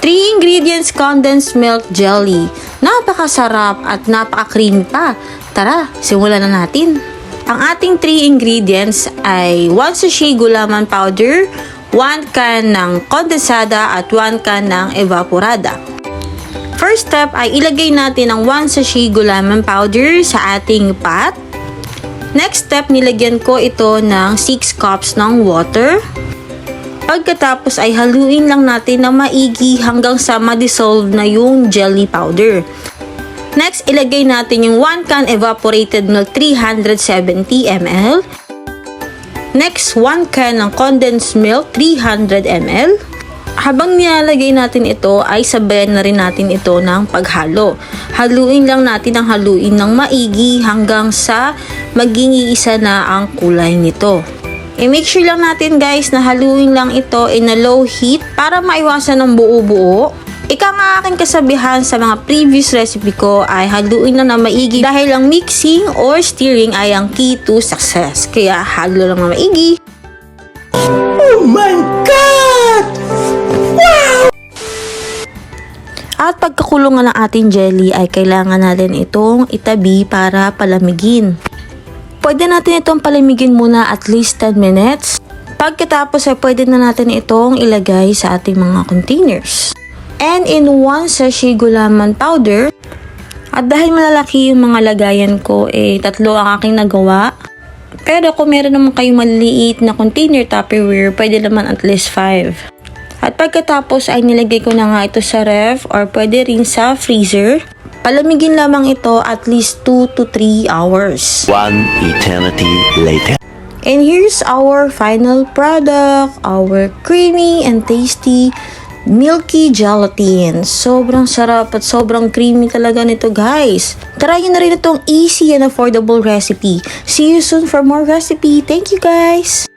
3 ingredients condensed milk jelly. Napakasarap at napaka-creamy pa. Tara, simulan na natin. Ang ating 3 ingredients ay 1 sachet gulaman powder, 1 can ng kondensada at 1 can ng evaporada. First step ay ilagay natin ang 1 sachet gulaman powder sa ating pot. Next step, nilagyan ko ito ng 6 cups ng water. Pagkatapos ay haluin lang natin na maigi hanggang sa ma-dissolve na yung jelly powder. Next, ilagay natin yung 1 can evaporated milk 370 ml. Next, 1 can ng condensed milk 300 ml. Habang nilalagay natin ito ay sabayan na rin natin ito ng paghalo. Haluin lang natin ang haluin ng maigi hanggang sa maging iisa na ang kulay nito. I-make sure lang natin guys na haluin lang ito in a low heat para maiwasan ng buo-buo. Ika nga aking kasabihan sa mga previous recipe ko ay haluin lang na maigi dahil ang mixing or stirring ay ang key to success. Kaya halo lang na maigi. Oh my God! Wow! At pagkakulungan ng ating jelly ay kailangan natin itong itabi para palamigin. Pwede natin itong palamigin muna at least 10 minutes. Pagkatapos ay pwede na natin itong ilagay sa ating mga containers. And in 1 sachet gulaman powder, at dahil malalaki yung mga lagayan ko, 3 ang aking nagawa. Pero kung meron naman kayong maliliit na container Tupperware, pwede naman at least 5. At pagkatapos ay nilagay ko na nga ito sa ref or pwede rin sa freezer. Palamigin lamang ito at least 2 to 3 hours. 1 eternity later. And here's our final product, our creamy and tasty milky gelatin. Sobrang sarap at sobrang creamy talaga nito guys. Try nyo na rin itong easy and affordable recipe. See you soon for more recipe. Thank you guys!